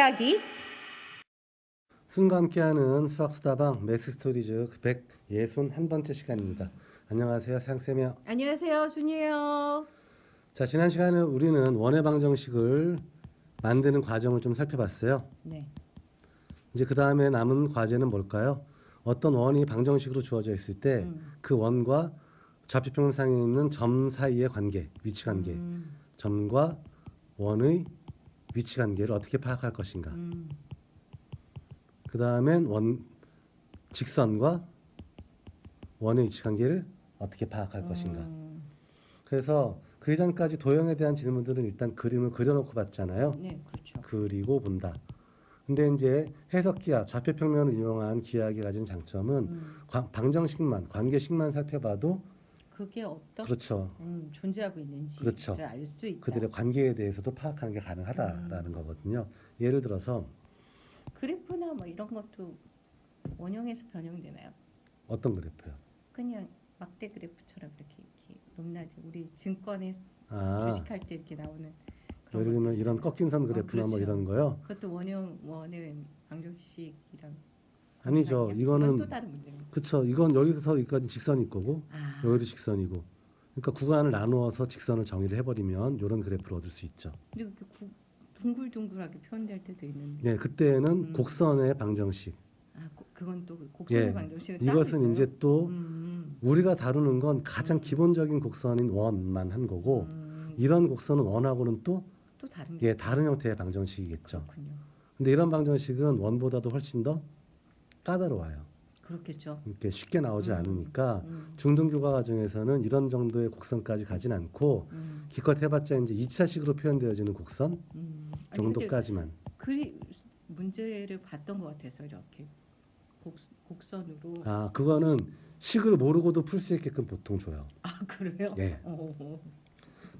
이야기. 순과 함께하는 수학수다방 맥스스토리즈 161번째 시간입니다. 안녕하세요, 상쌤이요. 안녕하세요, 순이에요. 자, 지난 시간에 우리는 원의 방정식을 만드는 과정을 좀 살펴봤어요. 네. 이제 그 다음에 남은 과제는 뭘까요? 어떤 원이 방정식으로 주어져 있을 때 그 원과 좌표평면상에 있는 점 사이의 관계, 위치 관계, 점과 원의 위치 관계를 어떻게 파악할 것인가. 그 다음엔 직선과 원의 위치 관계를 어떻게 파악할 것인가. 그래서 그 이전까지 도형에 대한 질문들은 일단 그림을 그려놓고 봤잖아요. 네, 그렇죠. 그리고 본다. 근데 이제 해석기하, 좌표평면을 이용한 기하학이 가진 장점은 방정식만, 관계식만 살펴봐도 그게 어떻게 그렇죠. 존재하고 있는지를 그렇죠. 알 수 있다. 그들의 관계에 대해서도 파악하는 게 가능하다라는 거거든요. 예를 들어서 그래프나 뭐 이런 것도 원형에서 변형되나요? 어떤 그래프요? 그냥 막대 그래프처럼 이렇게 높낮이 우리 증권에 아, 주식할 때 이렇게 나오는 그런 예를 들면 것들 이런 있잖아요. 꺾인 선 그래프나 뭐 그렇죠. 이런 거요? 그것도 원의 방정식이랑 아니죠. 이건 이거는 또 다른 문제입니다. 그쵸. 이건 여기서 여기까지 직선일 거고 아, 여기도 직선이고. 그러니까 구간을 나누어서 직선을 정의를 해버리면 이런 그래프를 얻을 수 있죠. 근데 그게 둥글둥글하게 표현될 때도 있는데. 예, 그때는 곡선의 방정식. 아, 그건 또 곡선의 예, 방정식은 따로 이것은 있어요? 이제 또 음, 우리가 다루는 건 가장 기본적인 곡선인 원만 한 거고 이런 곡선은 원하고는 또 또 다른 게 다른 형태의 방정식이겠죠. 그렇군요. 근데 이런 방정식은 원보다도 훨씬 더 까다로워요. 그렇겠죠. 이렇게 쉽게 나오지 않으니까 음, 중등교과 과정에서는 이런 정도의 곡선까지 가진 않고 기껏 해봤자 이제 2차식으로 표현되어지는 곡선 아니, 근데 정도까지만. 문제를 봤던 것 같아서 이렇게 곡선으로. 아, 그거는 식을 모르고도 풀 수 있게끔 보통 줘요. 아, 그래요? 예. 어.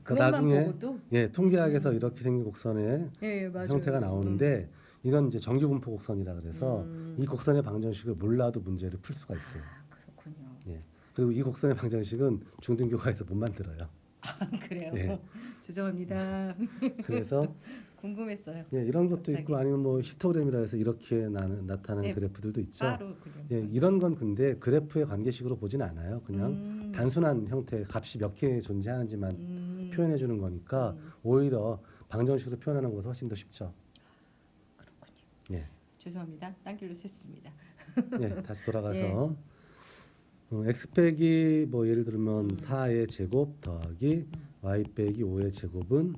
그 그것만 나중에 보고도? 통계학에서 이렇게 생긴 곡선의 예, 맞아요. 형태가 나오는데 이건 이제 정규분포 곡선이라 그래서 이 곡선의 방정식을 몰라도 문제를 풀 수가 있어요. 아, 그렇군요. 예. 그리고 이 곡선의 방정식은 중등교과에서 못 만들어요. 아, 그래요? 예. 죄송합니다. 그래서 궁금했어요. 이런 것도 갑자기. 있고 아니면 뭐 히스토그램이라 해서 이렇게 나타나는 예, 그래프들도 있죠. 따로 그냥. 이런 건 근데 그래프의 관계식으로 보진 않아요. 그냥 단순한 형태, 값이 몇 개 존재하는지만 표현해 주는 거니까 오히려 방정식으로 표현하는 것보다 훨씬 더 쉽죠. 그렇군요. 예. 죄송합니다. 딴 길로 샜습니다. 다시 돌아가서 x 빼기 뭐 예를 들면 4의 제곱 더하기 y 빼기 5의 제곱은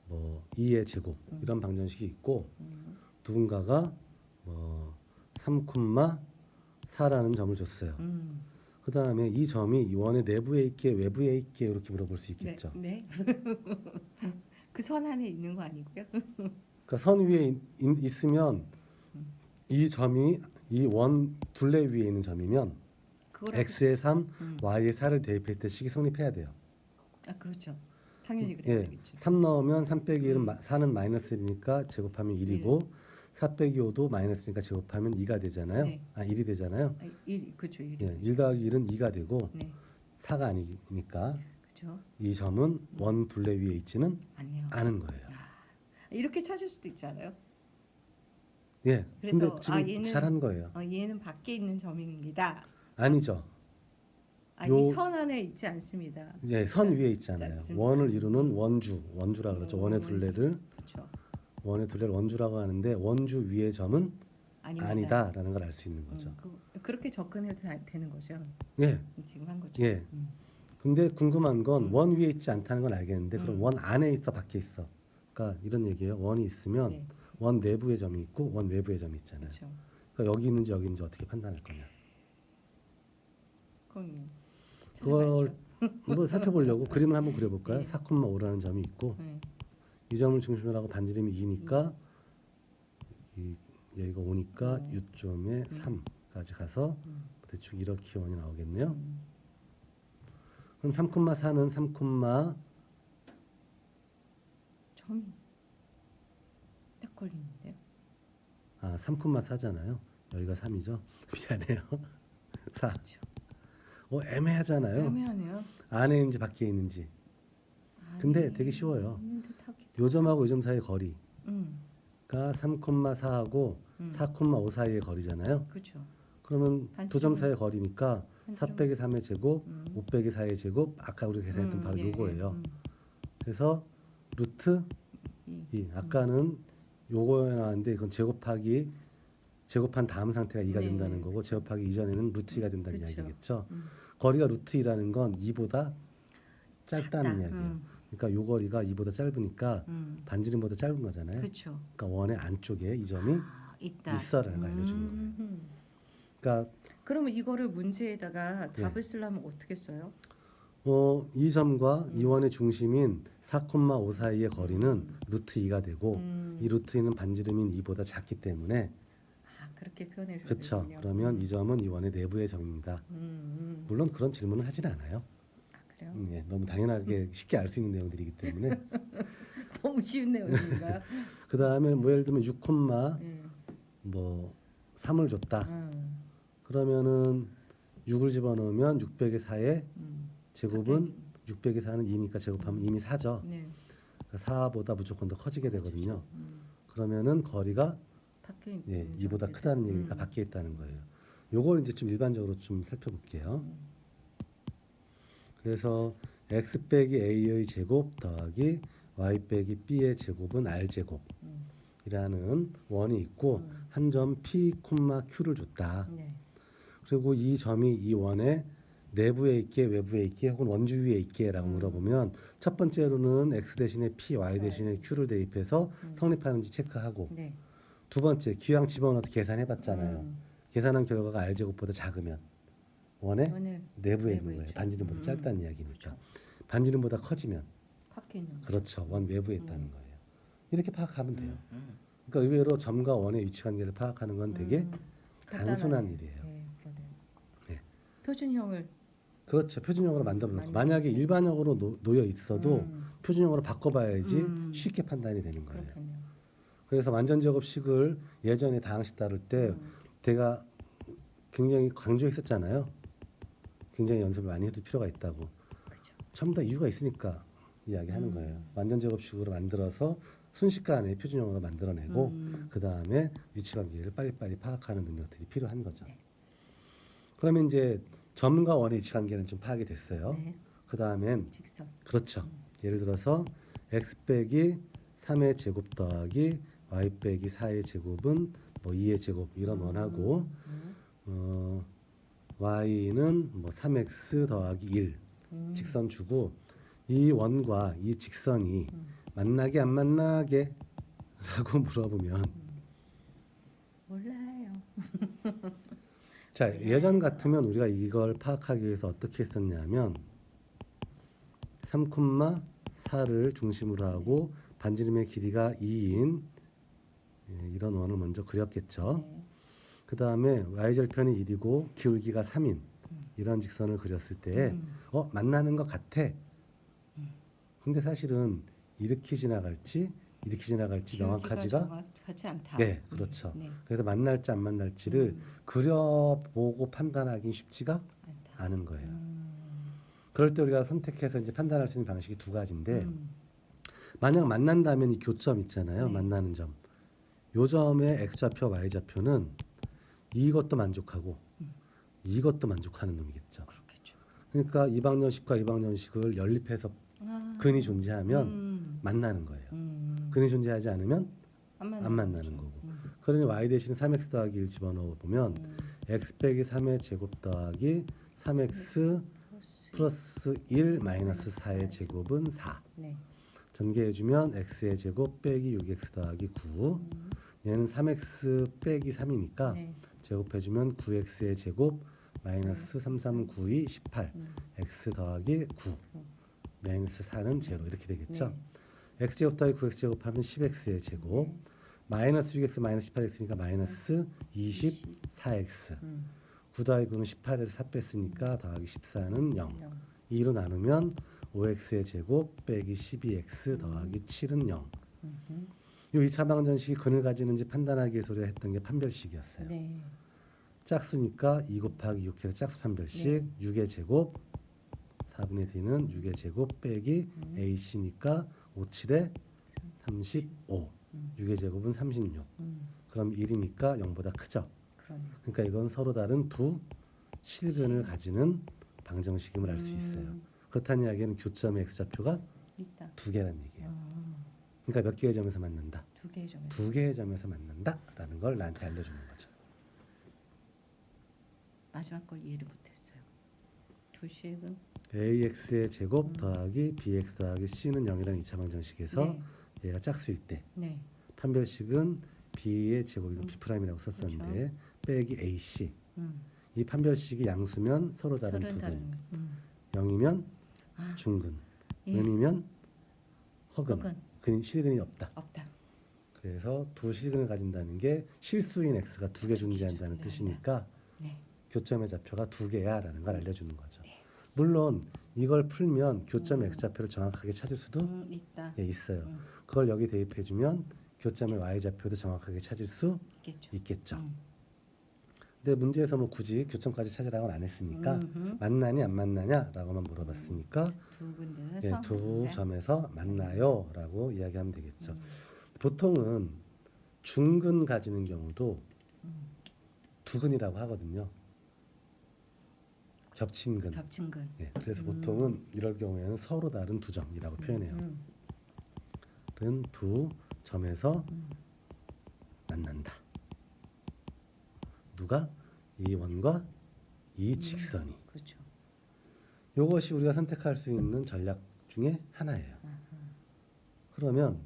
뭐 2의 제곱 이런 방정식이 있고 누군가가 뭐 3,4라는 점을 줬어요. 그 다음에 이 점이 이 원의 내부에 있게 외부에 있게 이렇게 물어볼 수 있겠죠. 네. 그 선 안에 있는 거 아니고요? 그러니까 선 위에 있으면 이 점이 이 원 둘레 위에 있는 점이면 그거랑 x에 3, y에 4를 대입했을 때 식이 성립해야 돼요. 아, 그렇죠. 당연히 그래야 되겠죠. 3 넣으면 3 빼기 1은 4는 마이너스 1이니까 제곱하면 1이고 4 빼기 5도 마이너스니까 제곱하면 2가 되잖아요. 네. 1이 되잖아요. 1, 그렇죠. 1. 1 더하기 1은 2가 되고 네. 4가 아니니까 그렇죠. 이 점은 원 둘레 위에 있지는 아니요. 않은 거예요. 이렇게 찾을 수도 있잖아요. 근데 그래서 지금 얘는 잘한 거예요. 얘는 밖에 있는 점입니다. 아니죠. 이 선 안에 있지 않습니다. 선 위에 있잖아요. 않습니다. 원을 이루는 원주라 그러죠. 원의 둘레를 그렇죠. 원의 둘레를 원주라고 하는데 원주 위의 점은 아닙니다. 아니다라는 걸 알 수 있는 거죠. 그렇게 접근해도 되는 거죠. 지금 한 거죠. 근데 궁금한 건 원 위에 있지 않다는 건 알겠는데 그럼 원 안에 있어 밖에 있어? 그러니까 이런 얘기예요. 원이 있으면 원 내부의 점이 있고 원 외부의 점이 있잖아요. 그렇죠. 그러니까 여기 있는지 여기 있는지 어떻게 판단할 거냐? 그걸 뭐 살펴보려고 그림을 한번 그려볼까요? 4,5라는 점이 있고 이 점을 중심으로 하고 반지름이 2니까 여기가 5니까 이점에 3까지 가서 대충 이렇게 원이 나오겠네요. 그럼 3,4는 3, 점이 딱 걸리는데요. 3,4잖아요. 여기가 3이죠. 미안해요. 4. 그렇죠. 애매하잖아요. 애매하네요. 안에 있는지 밖에 있는지. 근데 되게 쉬워요. 요 점하고 요 점 사이 거리가 3,4하고 4,5 사이의 거리잖아요. 그렇죠. 그러면 두 점 반지름은 사이의 거리니까 4 반지름. 빼기 3의 제곱, 5 빼기 4의 제곱, 아까 우리가 계산했던 바로 예, 요거예요. 예. 그래서 루트 2. 아까는 요거에 나왔는데 이건 제곱한 다음 상태가 2가 네. 된다는 거고 제곱하기 이전에는 루트 2가 된다는 그렇죠. 이야기겠죠. 거리가 루트 2라는 건 2보다 짧다는 작다. 이야기예요. 그러니까 요 거리가 2보다 짧으니까 반지름보다 짧은 거잖아요. 그렇죠. 그러니까 원의 안쪽에 이 점이 있다. 있어라는 걸 알려주는 거예요. 그러니까 그러면 이거를 문제에다가 답을 쓰려면 어떻게 써요? 이 점과 이 원의 중심인 4,5 사이의 거리는 루트 2가 되고 이 루트 2는 반지름인 2보다 작기 때문에 그렇게 표현해 그렇죠. 주셨군요. 그러면 이 점은 이 원의 내부의 점입니다. 물론 그런 질문을 하진 않아요. 그래요? 예, 너무 당연하게 쉽게 알 수 있는 내용들이기 때문에 너무 쉬운 내용인가요? 그 다음에 뭐 예를 들면 6, 예. 뭐 3을 줬다. 그러면은 6을 집어넣으면 6 빼기 4의 제곱은 6 빼기 4는 2니까 제곱하면 이미 4죠. 네. 그러니까 4보다 무조건 더 커지게 되거든요. 그러면은 거리가 밖에 있는 2보다 크다는 얘기가 밖에 있다는 거예요. 요걸 이제 좀 일반적으로 좀 살펴볼게요. 그래서 x 빼기 a의 제곱 더하기 y 빼기 b의 제곱은 r 제곱이라는 원이 있고 한 점 p, q를 줬다. 네. 그리고 이 점이 이 원의 내부에 있게 외부에 있게 혹은 원주 위에 있게라고 물어보면 첫 번째로는 x 대신에 p, y 대신에 q를 대입해서 성립하는지 체크하고 네. 두 번째 기왕 집어넣어서 계산해봤잖아요. 계산한 결과가 r 제곱보다 작으면 원의 원의 내부에 있는 내부에 거예요. 있죠. 반지름보다 짧다는 이야기니까. 그렇죠. 반지름보다 커지면 밖에 있는 거. 그렇죠. 원 외부에 있다는 거예요. 이렇게 파악하면 돼요. 그러니까 의외로 점과 원의 위치 관계를 파악하는 건 되게 단순한 일이에요. 네, 그러네요. 네. 표준형을 그렇죠. 표준형으로 만들어 놓고 만약에 일반형으로 놓여 있어도 표준형으로 바꿔봐야지 쉽게 판단이 되는 거예요. 그렇군요. 그래서 완전 제곱식을 예전에 다항식 다룰 때 제가 굉장히 강조했었잖아요. 굉장히 연습을 많이 해둘 필요가 있다고. 그렇죠. 전부 다 이유가 있으니까 이야기하는 거예요. 완전 제곱식으로 만들어서 순식간에 표준형으로 만들어내고 그 다음에 위치관계를 빨리빨리 파악하는 능력들이 필요한 거죠. 네. 그러면 이제 점과 원의 위치관계는 좀 파악이 됐어요. 네. 그 다음엔 직선. 그렇죠. 예를 들어서 x 빼기 3의 제곱 더하기 y 빼기 4의 제곱은 뭐 2의 제곱 이런 원하고 y는 뭐 3x 더하기 1 직선 주고 이 원과 이 직선이 만나게 안 만나게 라고 물어보면 몰라요. 자 예전 같으면 우리가 이걸 파악하기 위해서 어떻게 했었냐면 3,4를 중심으로 하고 반지름의 길이가 2인 이런 원을 먼저 그렸겠죠. 네. 그 다음에 y절편이 1이고 기울기가 3인 이런 직선을 그렸을 때 만나는 것 같아. 근데 사실은 이렇게 지나갈지 명확하지가 정확하지 않다. 네, 그렇죠. 네. 그래서 만날지 안 만날지를 그려보고 판단하기 쉽지가 않다. 않은 거예요. 그럴 때 우리가 선택해서 이제 판단할 수 있는 방식이 두 가지인데 만약 만난다면 이 교점 있잖아요. 네. 만나는 점. 요 점의 x좌표, y좌표는 이것도 만족하고 이것도 만족하는 놈이겠죠. 그렇겠죠. 그러니까 이방정식과 이방정식을 연립해서 근이 존재하면 만나는 거예요. 근이 존재하지 않으면 안 만나는 거고. 그러니 y 대신 3x 더하기 1 집어넣어 보면 x 빼기 3의 제곱 더하기 3x 플러스 1 마이너스 4의 제곱은 4. 네. 전개해주면 x의 제곱 빼기 6x 더하기 9. 얘는 3x 빼기 3이니까 네. 제곱해주면 9x의 제곱 마이너스 3392 18 x 더하기 9 마이너스 4는 제로 이렇게 되겠죠. 네. x제곱 더하기 9x제곱 하면 10x의 제곱 마이너스 6x 마이너스 18x니까 마이너스 24x 9 더하기 9는 18에서 4 뺐으니까 더하기 14는 0 2로 나누면 5x의 제곱 빼기 12x 더하기 7은 0 이 2차 방정식이 근을 가지는지 판단하기 위해서 우리가 했던 게 판별식이었어요. 네. 짝수니까 2 곱하기 6 해서 짝수 판별식 6의 제곱 4분의 d는 6의 제곱 빼기 ac니까 5, 7에 35 6의 제곱은 36. 그럼 1이니까 0보다 크죠. 그러네요. 그러니까 이건 서로 다른 두 실근을 가지는 방정식임을 알 수 있어요. 그렇다는 이야기는 교점의 x좌표가 있다. 두 개라는 얘기예요. 그러니까 몇 개의 점에서 만난다? 두 개의 점에서. 두 개의 점에서 만난다라는 걸 나한테 알려주는 거죠. 마지막 걸 이해를 못했어요. 두 식은 ax의 제곱 더하기 bx 더하기 c는 0이라는 2차 방정식에서 네. 얘가 짝수일 때 네. 판별식은 b의 제곱이면 b'이라고 썼었는데 그렇죠. 빼기 ac 음. 이 판별식이 양수면 서로 다른 서로 두근 다른. 0이면 아, 중근 예. 음이면 허근 허근. 실근이 없다. 없다. 그래서 두 실근을 가진다는 게 실수인 x가 두 개 존재한다는 뜻이니까 네. 교점의 좌표가 두 개야라는 걸 알려주는 거죠. 네. 물론 이걸 풀면 교점의 x좌표를 정확하게 찾을 수도 있다. 예, 있어요. 그걸 여기 대입해주면 교점의 y좌표도 정확하게 찾을 수 있겠죠. 있겠죠. 근데 문제에서 뭐 굳이 교점까지 찾으라고는 안 했으니까 음흠. 만나니 안 만나냐라고만 물어봤으니까 두 군데에서 예, 두 점에서 만나요라고 이야기하면 되겠죠. 음. 보통은 중근 가지는 경우도 두근이라고 하거든요. 겹친 근. 겹친 근. 예, 그래서 보통은 이럴 경우에는 서로 다른 두 점이라고 표현해요. 은 두 점에서 만난다. 누가? 이 원과 이 직선이. 그렇죠. 이것이 우리가 선택할 수 있는 전략 중에 하나예요. 그러면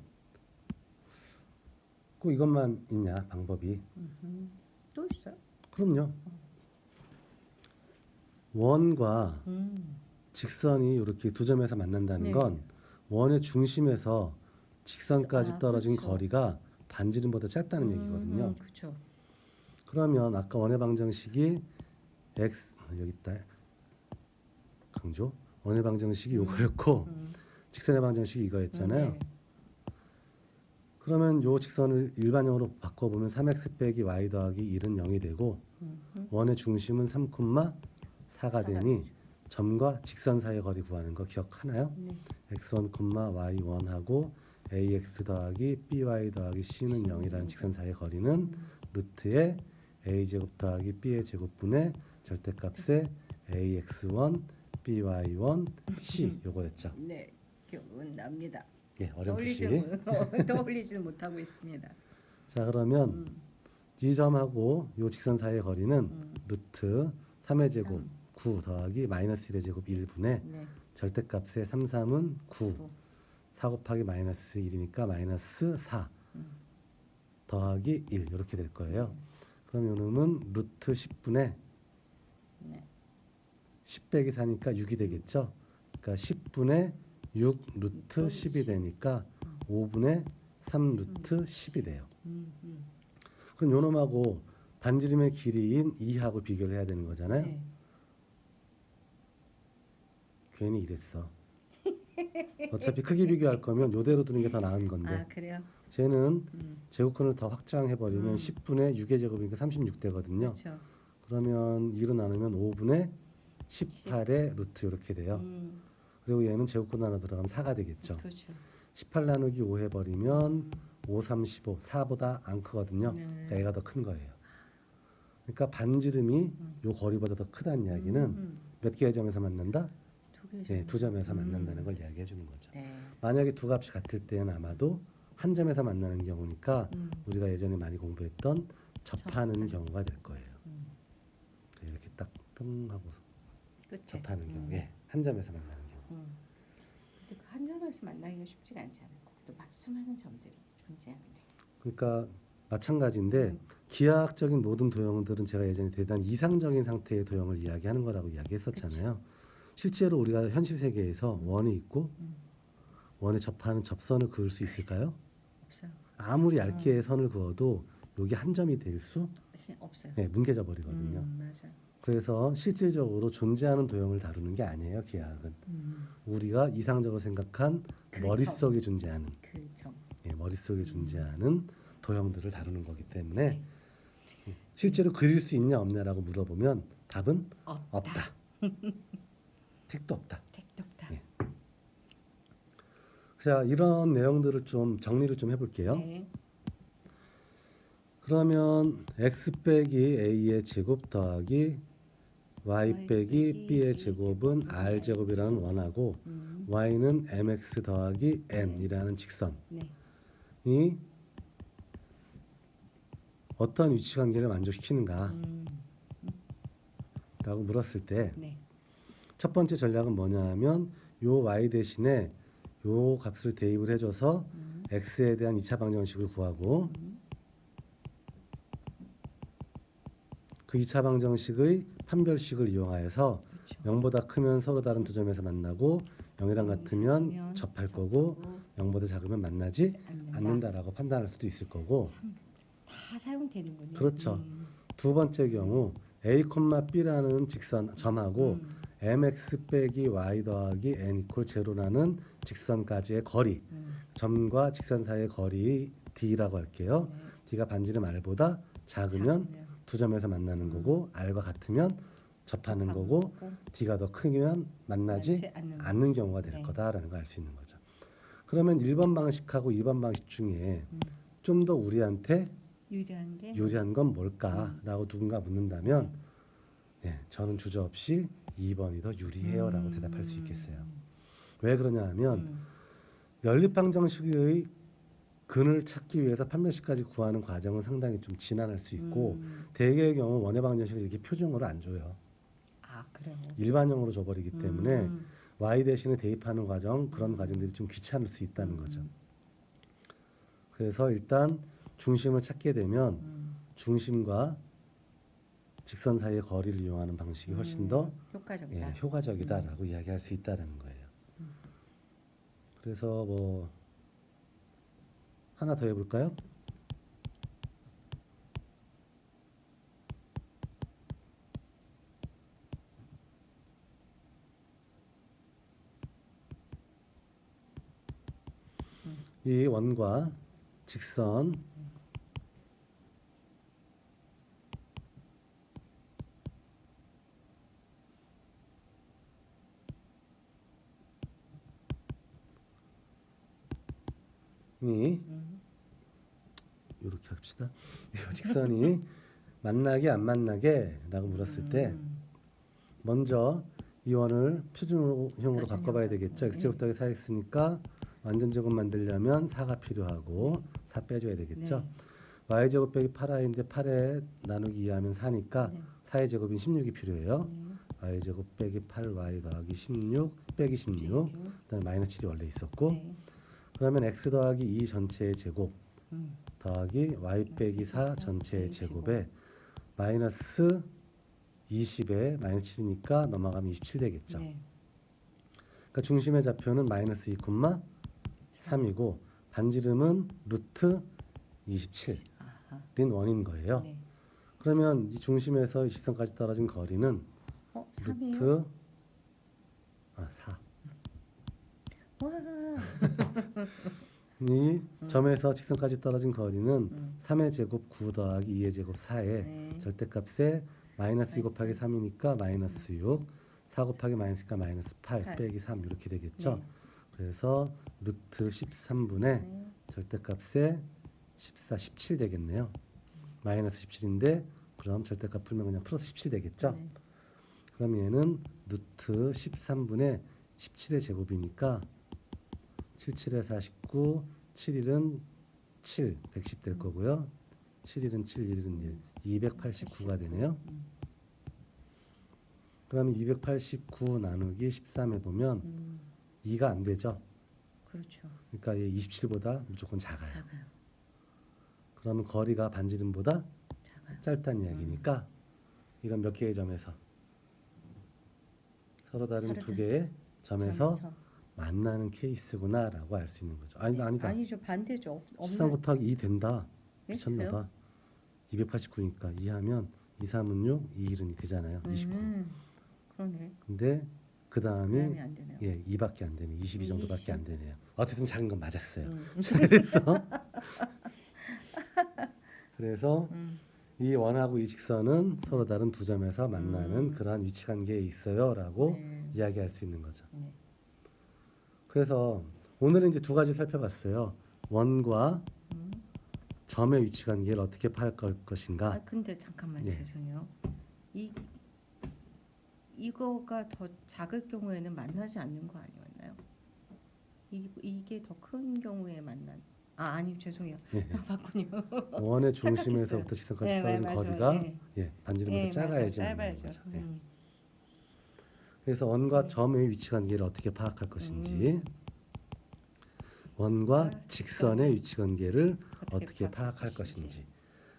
꼭 이것만 있냐 방법이? 또 있어요? 그럼요. 원과 직선이 이렇게 두 점에서 만난다는 네. 건 원의 중심에서 직선까지 아, 떨어진 그렇죠. 거리가 반지름보다 짧다는 얘기거든요. 그렇죠. 그러면 아까 원의 방정식이 x 여기 있다. 강조. 원의 방정식이 요거였고 직선의 방정식이 이거였잖아요. 네. 그러면 요 직선을 일반형으로 바꿔보면 3x 빼기 y 더하기 1은 0이 되고 원의 중심은 3,4가 되니 점과 직선 사이의 거리 구하는 거 기억하나요? 네. x1, y1하고 ax 더하기 by 더하기 c는 0이라는 직선 사이의 거리는 루트의 a제곱 더하기 b의 제곱분의 절대값의 ax1, by1, c 요거였죠. 네. 기억은 납니다. 예, 어렴풋이. 떠올리지는 못하고 있습니다. 자, 그러면 이 점하고 요 직선 사이의 거리는 루트 3의 제곱 9 더하기 마이너스 1의 제곱 1분의 네. 절대값의 3, 3은 9 4 곱하기 마이너스 1이니까 마이너스 4 더하기 1 이렇게 될 거예요. 그럼 요놈은 루트 10분의 네. 10 빼기 4니까 6이 되겠죠. 그러니까 10분의 6 루트 10이 되니까 5분의 3 루트 10이 돼요. 그럼 요놈하고 반지름의 길이인 2하고 비교를 해야 되는 거잖아요. 네. 괜히 이랬어. 어차피 크기 비교할 거면 요대로 두는 게 더 나은 건데 아, 그래요? 쟤는 제곱근을 더 확장해버리면 10분의 6의 제곱이니까 36 되거든요. 그렇죠. 그러면 2로 나누면 5분의 18의 루트 이렇게 돼요. 그리고 얘는 제곱근 하나 들어가면 4가 되겠죠. 그렇죠. 18 나누기 5 해버리면 5, 3, 15 4보다 안 크거든요. 네. 그러니까 얘가 더 큰 거예요. 그러니까 반지름이 요 거리보다 더 크다는 이야기는 몇 개의 점에서 만난다? 두 개. 네, 두 점에서 만난다는 걸 이야기해 주는 거죠. 네. 만약에 두 값이 같을 때는 아마도 한 점에서 만나는 경우니까 우리가 예전에 많이 공부했던 접하는 경우가 될 거예요. 이렇게 딱 뿅 하고 끝에. 접하는 경우에 한 점에서 만나는 경우. 근데 그 한 점에서 만나기가 쉽지가 않지 않아요. 거기도 막 수많은 점들이 존재하는데. 그러니까 마찬가지인데 기하학적인 모든 도형들은 제가 예전에 대단히 이상적인 상태의 도형을 이야기하는 거라고 이야기했었잖아요. 실제로 우리가 현실 세계에서 원이 있고 원에 접하는 접선을 그을 수 있을까요? 없어요. 아무리 얇게 선을 그어도 여기 한 점이 될 수 없어요. 네, 뭉개져 버리거든요. 맞아요. 그래서 실질적으로 존재하는 도형을 다루는 게 아니에요. 기하학은 우리가 이상적으로 생각한 그 머릿속에 존재하는 그 점. 예, 머릿속에 존재하는 도형들을 다루는 거기 때문에 실제로 그릴 수 있냐 없냐라고 물어보면 답은 없다. 택도 없다. 택도 없다. 예. 자, 이런 내용들을 좀 정리를 좀 해볼게요. 네. 그러면 x 빼기 a의 제곱 더하기 y 빼기 b의 제곱은 r 제곱이라는 원하고 y는 mx 더하기 n이라는 직선이 네. 어떤 위치관계를 만족시키는가 라고 물었을 때 첫 네. 번째 전략은 뭐냐 하면 요 y 대신에 요 값을 대입을 해줘서 x에 대한 2차 방정식을 구하고 그 2차 방정식의 판별식을 이용하여서 그렇죠. 0보다 크면 서로 다른 두 점에서 만나고 0이랑 같으면 접할 거고 0보다 작으면 만나지 않는다라고 판단할 수도 있을 거고 다 사용되는군요. 그렇죠. 두 번째 경우 a, b라는 직선 점하고 mx 빼기 y 더하기 n 이퀄 제로라는 직선까지의 거리 점과 직선 사이의 거리 d라고 할게요. 네. d가 반지름 r보다 작으면 두 점에서 만나는 거고 r과 같으면 접하는 거고 d가 더 크면 만나지 않는 경우가 될 네. 거다라는 걸 알 수 있는 거죠. 그러면 1번 방식하고 2번 방식 중에 좀 더 우리한테 유리한 건 뭘까라고 누군가 묻는다면 저는 주저없이 2번이 더 유리해요라고 대답할 수 있겠어요. 왜 그러냐 하면 연립방정식의 근을 찾기 위해서 판별식까지 구하는 과정은 상당히 좀 지난할 수 있고 대개의 경우 원의 방정식을 이렇게 표준어로 안 줘요. 아, 그래요. 일반형으로 줘버리기 때문에 y 대신에 대입하는 과정 그런 과정들이 좀 귀찮을 수 있다는 거죠. 그래서 일단 중심을 찾게 되면 중심과 직선 사이의 거리를 이용하는 방식이 훨씬 더 효과적이다라고 이야기할 수 있다는 거예요. 그래서 뭐 하나 더 해볼까요? 이 원과 직선 이 이렇게 합시다. 이 직선이 만나게 안 만나게라고 물었을 때 먼저 이 원을 표준형으로 바꿔봐야 되겠죠. x제곱 더하기 4x니까 완전 제곱 만들려면 4가 필요하고 4 빼줘야 되겠죠. y제곱 빼기 8i인데 8에 나누기 2하면 4니까 4의 제곱인 16이 필요해요. y제곱 빼기 8y 더하기 16 빼기 16 그다음에 마이너스 7이 원래 있었고 그러면 x 더하기 2 전체의 제곱 더하기 y 빼기 4 전체의 제곱에 마이너스 20에 마이너스 7이니까 넘어가면 27 되겠죠. 그러니까 중심의 좌표는 마이너스 2,3이고 반지름은 루트 27인 원인 거예요. 그러면 이 중심에서 이 직선까지 떨어진 거리는 루트 4. 이 점에서 직선까지 떨어진 거리는 3의 제곱 9 더하기 2의 제곱 4에 절대값에 마이너스 2 곱하기 3이니까 마이너스 6 4 곱하기 마이너스니까 마이너스 8 빼기 3 이렇게 되겠죠. 그래서 루트 13분의 절대값에 14, 17 되겠네요. 마이너스 17인데 그럼 절대값 풀면 그냥 플러스 17 되겠죠. 그럼 얘는 루트 13분의 17의 제곱이니까 77에 49, 7일은 7, 110 될 거고요. 7일은 7, 1일은 1, 289가 되네요. 그러면 289 나누기 13 해보면 2가 안 되죠. 그렇죠. 그러니까 얘 27보다 무조건 작아요. 그러면 거리가 반지름보다 짧다는 이야기니까 이건 몇 개의 점에서 서로 다른 두 개의 점에서 만나는 케이스구나라고 알 수 있는 거죠. 아니다. 아니죠. 반대죠. 13 곱하기 2 된다. 미쳤나 봐. 289니까 2 하면 2, 3은 6, 2, 1은 되잖아요. 29. 그러네. 근데 그 다음에 안 되네요. 2밖에 안 되네. 22 정도밖에 안 되네요. 어쨌든 작은 건 맞았어요. 그래서 이 원하고 이 직선은 서로 다른 두 점에서 만나는 그러한 위치관계에 있어요라고 이야기할 수 있는 거죠. 그래서 오늘은 이제 두 가지 살펴봤어요. 원과 음. 점의 위치 관계를 어떻게 파악할 것인가. 아 근데 잠깐만 예. 죄송해요. 이거가 더 작을 경우에는 만나지 않는 거 아니었나요? 이게 더 큰 경우에 만난. 아니 죄송해요. 예. 맞군요. 원의 착각했어요. 중심에서부터 지점까지 네, 떨어진 맞아요. 거리가 예. 예, 반지름보다 예, 작아야지 맞아요. 만나는 짧아야죠. 거죠. 예. 그래서 원과 네. 점의 위치 관계를 어떻게 파악할 것인지, 원과 직선의 위치 관계를 어떻게 파악할 것인지.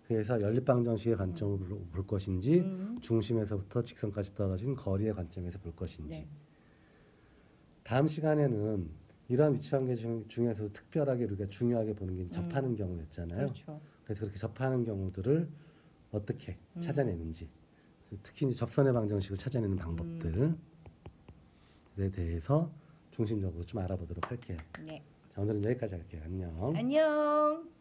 그래서 연립방정식의 관점으로 볼 것인지, 중심에서부터 직선까지 떨어진 거리의 관점에서 볼 것인지. 네. 다음 시간에는 이러한 위치 관계 중에서도 특별하게 우리가 중요하게 보는 게 접하는 경우였잖아요. 그렇죠. 그래서 그렇게 접하는 경우들을 어떻게 찾아내는지, 특히 이제 접선의 방정식을 찾아내는 방법들에 대해서 중심적으로 좀 알아보도록 할게요. 네. 자, 오늘은 여기까지 할게요. 안녕. 안녕.